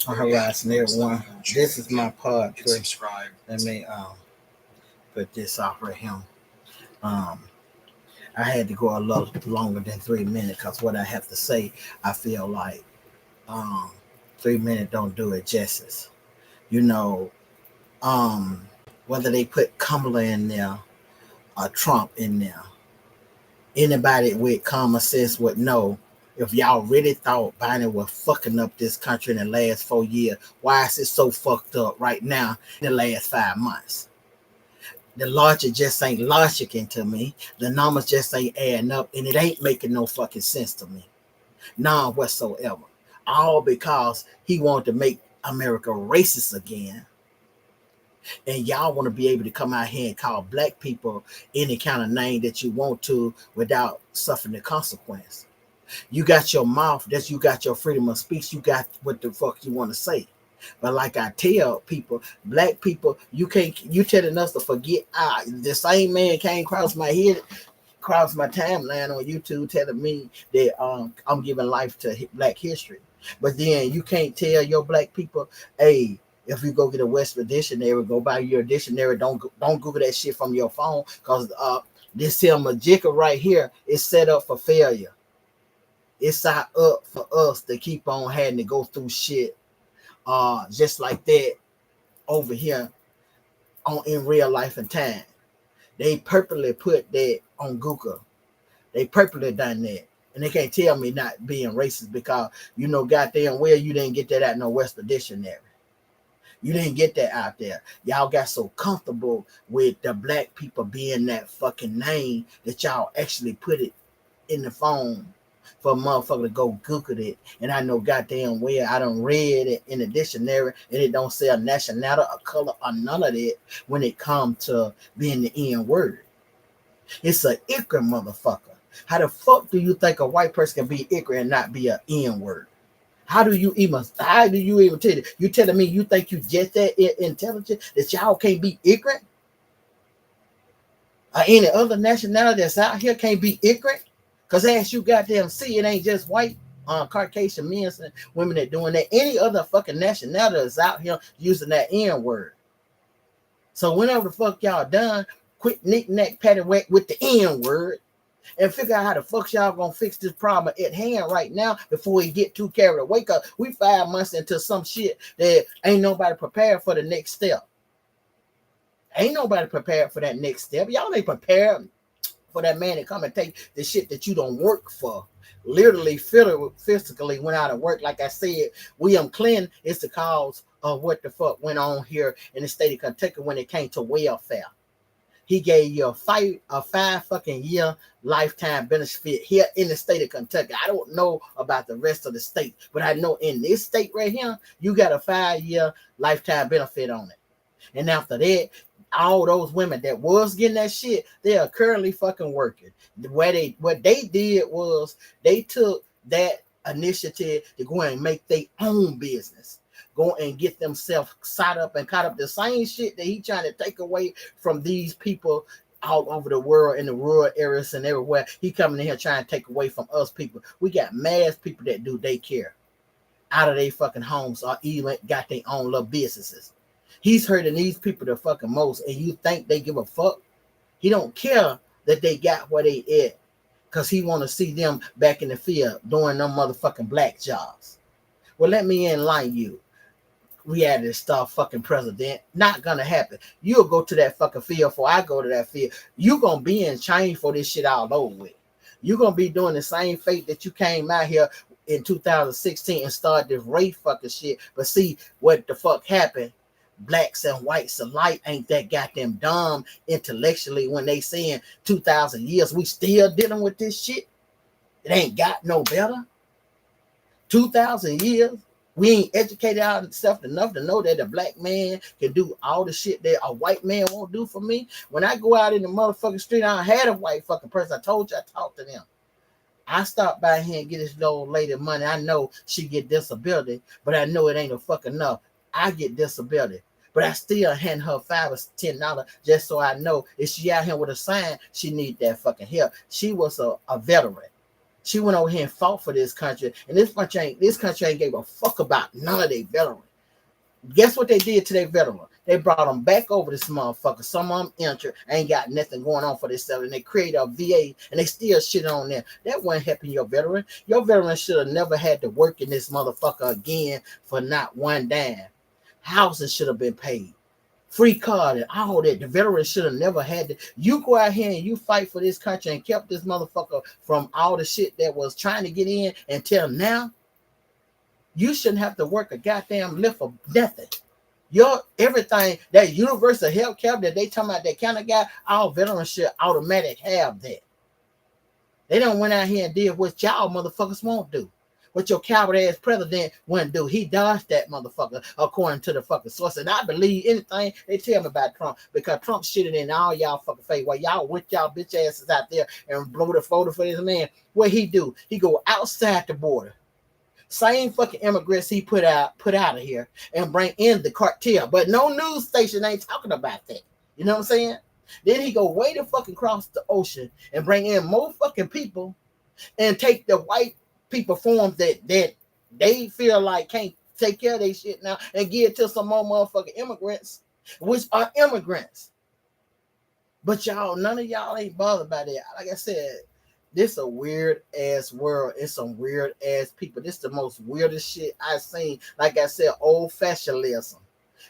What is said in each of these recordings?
All right, everyone. This is my pod. Let me put this off right here. Um, I had to go a little longer than 3 minutes because what I have to say, I feel like um 3 minutes don't do it justice. You know, um, whether they put Kamala in there or Trump in there, anybody with common sense would know if y'all really thought Biden was fucking up this country in the last 4 years, why is it so fucked up right now in the last 5 months? The logic just ain't logicking to me. The numbers just ain't adding up, and it ain't making no fucking sense to me. None whatsoever. All because he wanted to make America racist again. And y'all want to be able to come out here and call black people any kind of name that you want to without suffering the consequence. You got your mouth, that's you got your freedom of speech, you got what the fuck you want to say. But like I tell people, black people, you can't, you telling us to forget. The same man came across my head, across my timeline on YouTube telling me that I'm giving life to black history. But then you can't tell your black people, hey, if you go get a Western dictionary, go buy your dictionary. Don't Google that shit from your phone, because this here Majika right here is set up for failure. It's set up for us to keep on having to go through shit just like that over here on in real life and time. They purposely put that on Google. They purposely done that. And they can't tell me not being racist, because you know goddamn well you didn't get that out no Western dictionary. You didn't get that out there. Y'all got so comfortable with the black people being that fucking name that y'all actually put it in the phone for a motherfucker to go Google it. And I know goddamn well I done read it in the dictionary, and it don't say a nationality, a color, or none of that when it comes to being the N word. It's a ignorant motherfucker. How the fuck do you think a white person can be ignorant and not be an N word? How do you even tell it? You telling me you think you just that intelligent that y'all can't be ignorant? Or any other nationality that's out here can't be ignorant? Because as you goddamn see, it ain't just white Caucasian men and women that doing that. Any other fucking nationality is out here using that N word. So whenever the fuck y'all done, quit knick-knack paddywhack with the N word and figure out how the fuck y'all gonna fix this problem at hand right now before we get too carried away. Cause we 5 months into some shit that ain't nobody prepared for the next step. Ain't nobody prepared for that next step. Y'all ain't prepared for that man to come and take the shit that you don't work for. Literally, physically went out of work. Like I said, William Clinton is the cause of what the fuck went on here in the state of Kentucky when it came to welfare. He gave you a 5 fucking year lifetime benefit here in the state of Kentucky. I don't know about the rest of the state, but I know in this state right here, you got a 5-year lifetime benefit on it. And after that, all those women that was getting that shit, they are currently fucking working. What they did was they took that initiative to go and make their own business. Go and get themselves caught up the same shit that he trying to take away from these people all over the world in the rural areas and everywhere. He coming in here trying to take away from us people. We got mass people that do daycare out of their fucking homes or even got their own little businesses. He's hurting these people the fucking most, and you think they give a fuck? He don't care that they got where they at, because he want to see them back in the field doing them motherfucking black jobs. Well, let me enlighten you. We had to start fucking president. Not gonna happen. You'll go to that fucking field before I go to that field. You gonna be in chains for this shit all over with. You gonna be doing the same fate that you came out here in 2016 and started this race fucking shit. But see what the fuck happened. Blacks and whites alike ain't that goddamn dumb intellectually when they saying 2,000 years we still dealing with this shit. It ain't got no better. 2,000 years. We ain't educated ourselves enough to know that a black man can do all the shit that a white man won't do for me. When I go out in the motherfucking street, I had a white fucking person. I told you I talked to them. I stopped by here and get this old lady money. I know she get disability, but I know it ain't a fucking enough. I get disability, but I still hand her $5 or $10 just so I know if she out here with a sign, she need that fucking help. She was a veteran. She went over here and fought for this country, and this country ain't gave a fuck about none of their veterans. Guess what they did to their veterans? They brought them back over this motherfucker. Some of them injured, ain't got nothing going on for themselves, and they created a VA, and they still shit on them. That wasn't helping your veteran. Your veteran should have never had to work in this motherfucker again for not one dime. Housing should have been paid. Free card and all that. The veterans should have never had to. You go out here and you fight for this country and kept this motherfucker from all the shit that was trying to get in until now. You shouldn't have to work a goddamn lift for nothing. Your everything, that universal health care that they talking about, that kind of guy, all veterans should automatically have that. They don't went out here and did what y'all motherfuckers won't do. What your coward ass president wouldn't do. He dodged that motherfucker according to the fucking source. And I believe anything they tell me about Trump, because Trump shitted in all y'all fucking face while y'all with y'all bitch asses out there and blow the photo for this man. What he do? He go outside the border. Same fucking immigrants he put out of here and bring in the cartel. But no news station ain't talking about that. You know what I'm saying? Then he go way the fucking across the ocean and bring in more fucking people and take the white people forms that they feel like can't take care of their shit now and give it to some more motherfucking immigrants, which are immigrants. But y'all, none of y'all ain't bothered by that. Like I said, this a weird ass world. It's some weird ass people. This the most weirdest shit I've seen. Like I said, old fashionism.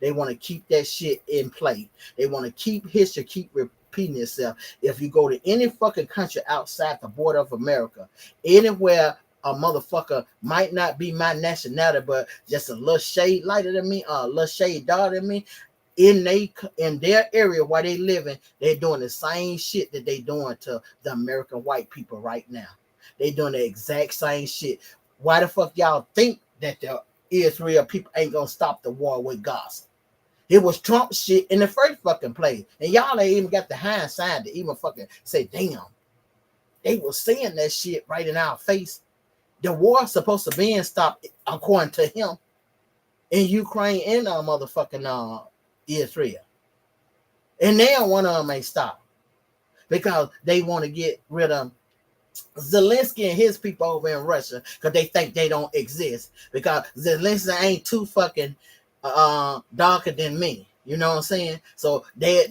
They want to keep that shit in play. They want to keep history, keep repeating itself. If you go to any fucking country outside the border of America, anywhere a motherfucker might not be my nationality, but just a little shade lighter than me, a little shade darker than me, in their area where they living, they're doing the same shit that they doing to the American white people right now. They doing the exact same shit. Why the fuck y'all think that the Israel people ain't gonna stop the war with Gaza? It was Trump shit in the first fucking place, and y'all ain't even got the hindsight to even fucking say, damn, they was saying that shit right in our face. The war supposed to be stopped according to him in Ukraine and motherfucking Israel. And now one of them ain't stopped because they want to get rid of Zelensky and his people over in Russia because they think they don't exist, because Zelensky ain't too fucking darker than me. You know what I'm saying? So they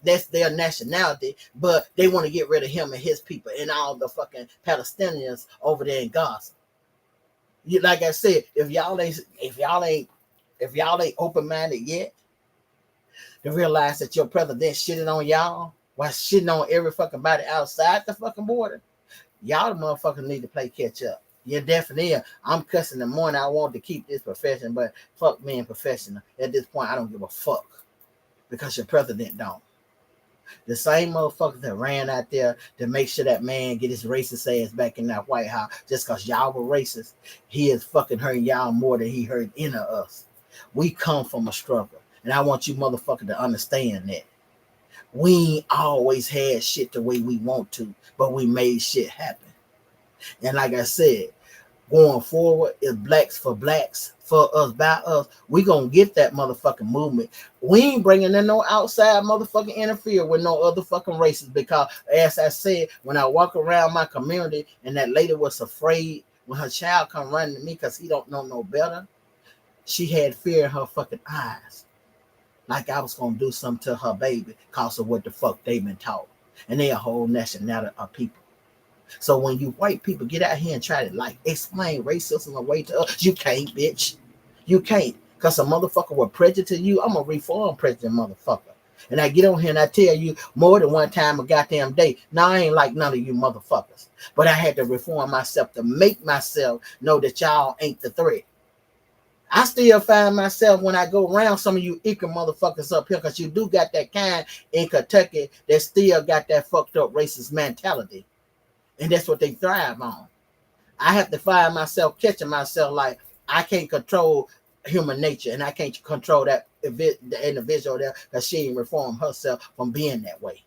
that's their nationality, but they want to get rid of him and his people and all the fucking Palestinians over there in Gaza. Like I said, if y'all ain't open-minded yet to realize that your president shitting on y'all while shitting on every fucking body outside the fucking border, y'all the motherfuckers need to play catch up. Yeah, definitely. I'm cussing the morning. I want to keep this profession, but fuck being professional. At this point, I don't give a fuck because your president don't. The same motherfuckers that ran out there to make sure that man get his racist ass back in that White House just because y'all were racist, he is fucking hurting y'all more than he hurt any of us. We come from a struggle, and I want you motherfuckers to understand that. We ain't always had shit the way we want to, but we made shit happen. And like I said, going forward, is blacks, for us, by us. We gonna get that motherfucking movement. We ain't bringing in no outside motherfucking interfere with no other fucking races, because as I said, when I walk around my community and that lady was afraid when her child come running to me because he don't know no better, she had fear in her fucking eyes. Like I was gonna do something to her baby because of what the fuck they been taught. And they a whole nationality of people. So when you white people get out here and try to like explain racism away to us, you can't, bitch. You can't. Because a motherfucker will prejudice you. I'm a reform president motherfucker. And I get on here and I tell you more than one time a goddamn day, now I ain't like none of you motherfuckers. But I had to reform myself to make myself know that y'all ain't the threat. I still find myself when I go around some of you ignorant motherfuckers up here, because you do got that kind in Kentucky that still got that fucked up racist mentality. And that's what they thrive on. I have to find myself catching myself like I can't control human nature, and I can't control the individual there because she ain't reformed herself from being that way.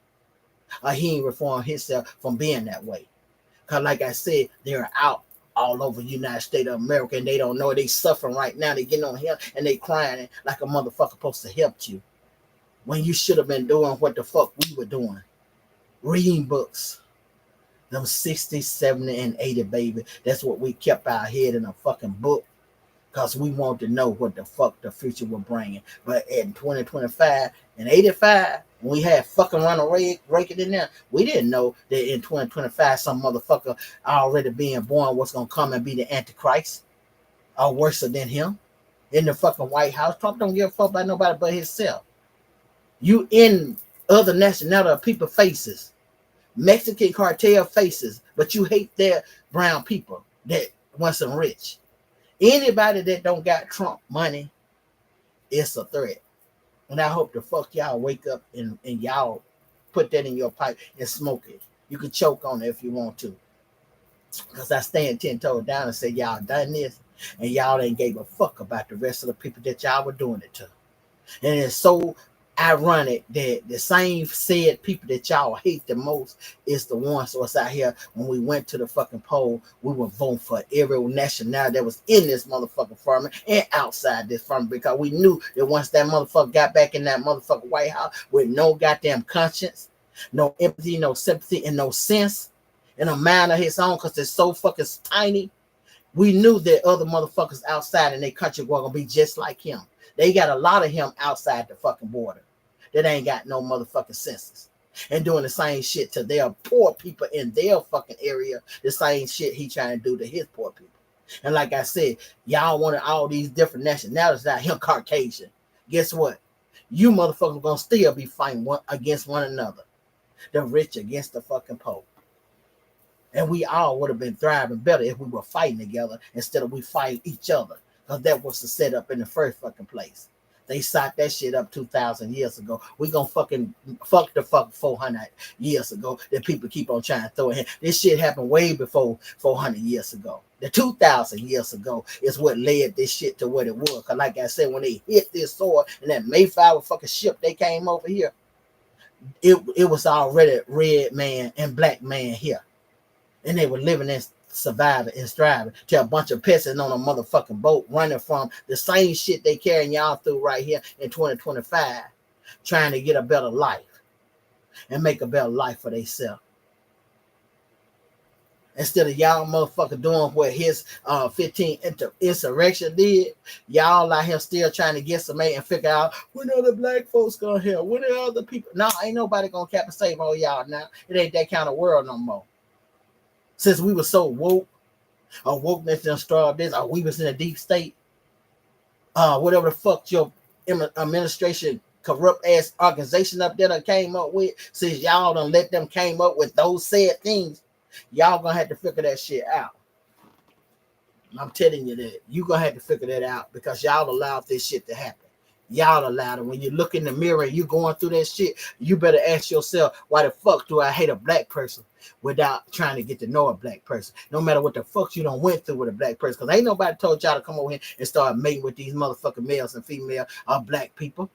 Or he ain't reformed himself from being that way. Because like I said, they're out all over the United States of America, and they don't know they suffering right now. They getting on here and they crying like a motherfucker supposed to help you when you should have been doing what the fuck we were doing. Reading books. Them 60, 70, and 80, baby. That's what we kept our head in a fucking book because we want to know what the fuck the future will bring. But in 2025 and 85, when we had fucking Ronald Reagan in there, we didn't know that in 2025 some motherfucker already being born was gonna come and be the Antichrist or worse than him in the fucking White House. Trump don't give a fuck about nobody but himself. You in other nationality people faces, Mexican cartel faces, but you hate their brown people that want some rich. Anybody that don't got Trump money, it's a threat. And I hope the fuck y'all wake up and y'all put that in your pipe and smoke it. You can choke on it if you want to. Because I stand 10 toes down and say y'all done this and y'all ain't gave a fuck about the rest of the people that y'all were doing it to. And it's so ironic that the same said people that y'all hate the most is the ones who was out here when we went to the fucking poll. We were voting for every nationality that was in this motherfucking farm and outside this farm because we knew that once that motherfucker got back in that motherfucking White House with no goddamn conscience, no empathy, no sympathy, and no sense, in a mind of his own because it's so fucking tiny, we knew that other motherfuckers outside in their country were gonna be just like him. They got a lot of him outside the fucking border that ain't got no motherfucking senses and doing the same shit to their poor people in their fucking area, the same shit he trying to do to his poor people. And like I said, y'all wanted all these different nationalities out here Caucasian. Guess what? You motherfuckers gonna still be fighting against one another. The rich against the fucking poor. And we all would have been thriving better if we were fighting together instead of we fighting each other. Because that was the setup in the first fucking place. They set that shit up 2,000 years ago. We gonna fucking fuck the fuck 400 years ago that people keep on trying to throw in. This shit happened way before 400 years ago. The 2,000 years ago is what led this shit to what it was. Because like I said, when they hit this soil and that Mayflower fucking ship, they came over here, it was already red man and black man here. And they were living and surviving and striving to a bunch of peasants on a motherfucking boat running from the same shit they carrying y'all through right here in 2025, trying to get a better life and make a better life for themselves. Instead of y'all motherfucker doing what his 15 insurrection did, y'all out here still trying to get some mate and figure out when are the black folks gonna help, when are other people. No, ain't nobody gonna cap and save all y'all now. It ain't that kind of world no more. Since we were so woke, or wokeness done started this, or we was in a deep state, whatever the fuck your administration corrupt ass organization up there that came up with, since y'all done let them came up with those said things, y'all gonna have to figure that shit out. I'm telling you that you gonna have to figure that out because y'all allowed this shit to happen. Y'all allowed it. When you look in the mirror and you going through that shit, you better ask yourself, why the fuck do I hate a black person without trying to get to know a black person? No matter what the fuck you done went through with a black person. Because ain't nobody told y'all to come over here and start mating with these motherfucking males and female or black people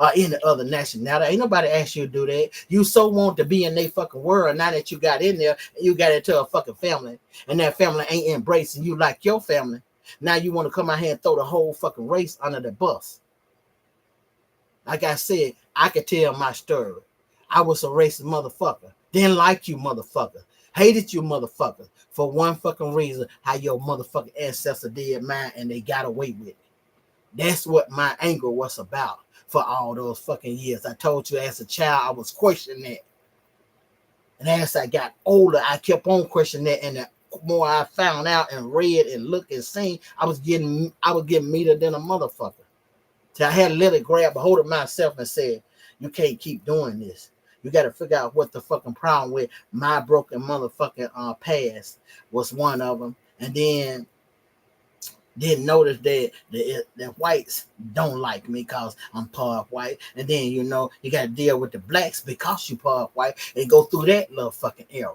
or any other nationality. Ain't nobody asked you to do that. You so want to be in their fucking world now that you got in there and you got into a fucking family and that family ain't embracing you like your family. Now you want to come out here and throw the whole fucking race under the bus. Like I said, I could tell my story. I was a racist motherfucker. Didn't like you motherfucker. Hated you motherfucker. For one fucking reason, how your motherfucking ancestor did mine and they got away with it. That's what my anger was about for all those fucking years. I told you as a child, I was questioning that. And as I got older, I kept on questioning that. And the more I found out and read and looked and seen, I was getting meaner than a motherfucker. So I had to let it grab a hold of myself and said, you can't keep doing this. You got to figure out what the fucking problem with my broken motherfucking past was one of them. And then didn't notice that the whites don't like me because I'm part white. And then, you know, you got to deal with the blacks because you part white and go through that little fucking era.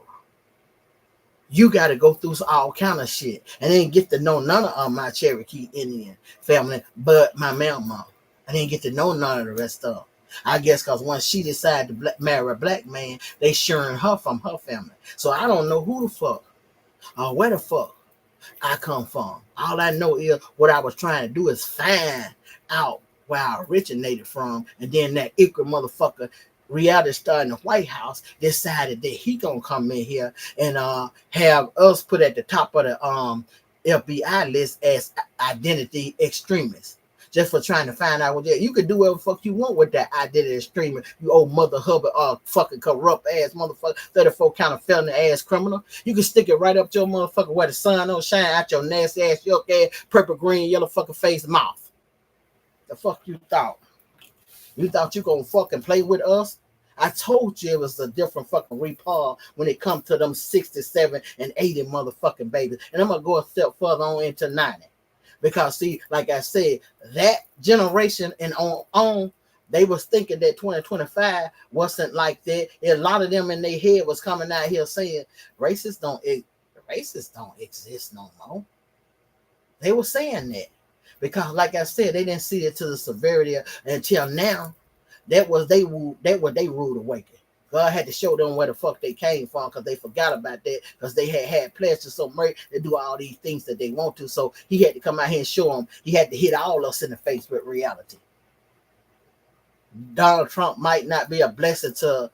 You got to go through all kind of shit and then get to know none of my Cherokee Indian family but my mama. I didn't get to know none of the rest of them. I guess because once she decided to marry a black man, they sharing her from her family. So I don't know who the fuck or where the fuck I come from. All I know is what I was trying to do is find out where I originated from. And then that Iqra motherfucker reality star in the White House decided that he gonna come in here and have us put at the top of the FBI list as identity extremists. Just for trying to find out what you could do whatever fuck you want with that identity extremist, you old mother Hubbard fucking corrupt ass motherfucker, 34 count of felony ass criminal. You can stick it right up to your motherfucker where the sun don't shine out your nasty ass, yolk ass, purple green, yellow fucking face mouth. The fuck you thought? You thought you gonna fucking play with us? I told you it was a different fucking repall when it comes to them 67 and 80 motherfucking babies. And I'm gonna go a step further on into 90. Because see, like I said, that generation and on, they was thinking that 2025 wasn't like that. A lot of them in their head was coming out here saying racists don't exist no more. They were saying that. Because like I said, they didn't see it to the severity until now. That was they rude awakening. God had to show them where the fuck they came from because they forgot about that because they had pleasure so much to do all these things that they want to. So he had to come out here and show them. He had to hit all us in the face with reality. Donald Trump might not be a blessing to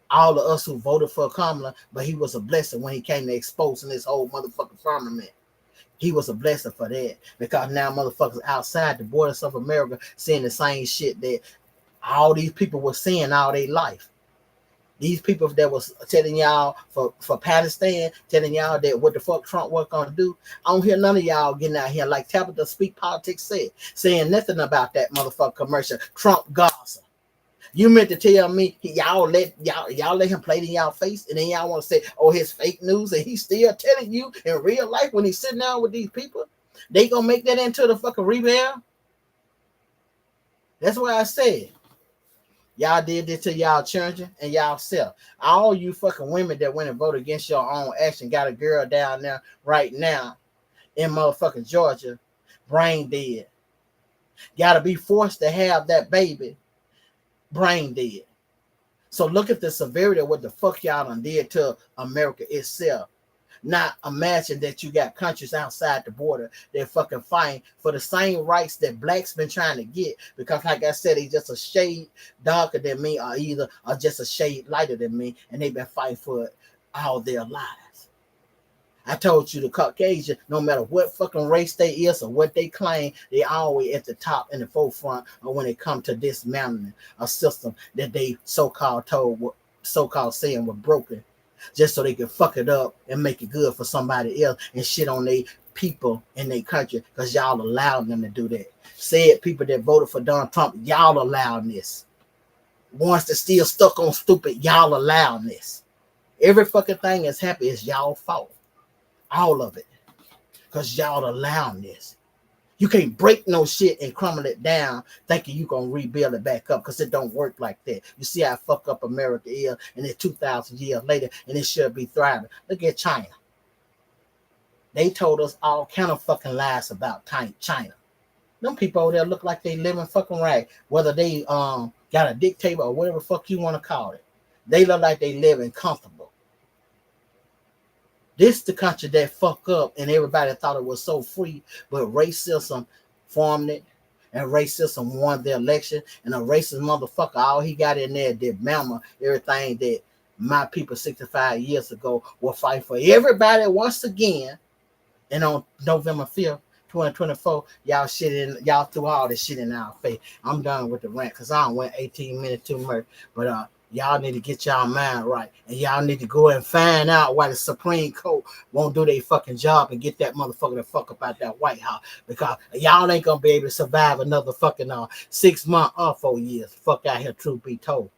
all of us who voted for Kamala, but he was a blessing when he came to exposing this whole motherfucking firmament. He was a blessing for that because now motherfuckers outside the borders of America seeing the same shit that all these people were seeing all their life. These people that was telling y'all for Pakistan, telling y'all that what the fuck Trump was gonna do. I don't hear none of y'all getting out here like Tabitha Speak Politics said, saying nothing about that motherfucker commercial. Trump Gaza. You meant to tell me y'all let him play in y'all face, and then y'all want to say, oh, his fake news, and he's still telling you in real life when he's sitting down with these people, they gonna make that into the fucking rebound. That's what I said. Y'all did this to y'all children and y'all self. All you fucking women that went and voted against your own action got a girl down there right now in motherfucking Georgia, brain dead. Gotta be forced to have that baby, brain dead. So look at the severity of what the fuck y'all done did to America itself. Not imagine that you got countries outside the border that fucking fighting for the same rights that blacks been trying to get, because like I said, they just a shade darker than me or just a shade lighter than me, and they've been fighting for it all their lives. I told you the Caucasian, no matter what fucking race they is or what they claim, they always at the top in the forefront of when it comes to dismantling a system that they so-called saying were broken, just so they can fuck it up and make it good for somebody else and shit on they people in their country because y'all allowed them to do that. Said people that voted for Donald Trump, y'all allowed this. Ones that still stuck on stupid, y'all allowed this. Every fucking thing that's happened is y'all fault. All of it. Because y'all allowed this. You can't break no shit and crumble it down thinking you're going to rebuild it back up, because it don't work like that. You see how fuck up America is, and then 2,000 years later, and it should be thriving. Look at China. They told us all kind of fucking lies about China. Them people over there look like they living fucking right. Whether they got a dictator or whatever fuck you want to call it. They look like they living comfortable. This the country that fuck up, and everybody thought it was so free, but racism formed it, and racism won the election, and a racist motherfucker, all he got in there did mama everything that my people 65 years ago will fight for everybody once again. And on November 5th, 2024, y'all threw all this shit in our face. I'm done with the rant because I don't went 18 minutes too much, but y'all need to get y'all mind right, and y'all need to go and find out why the Supreme Court won't do their fucking job and get that motherfucker to fuck up out that White House, because y'all ain't gonna be able to survive another fucking 6 months or 4 years. Fuck out here, truth be told.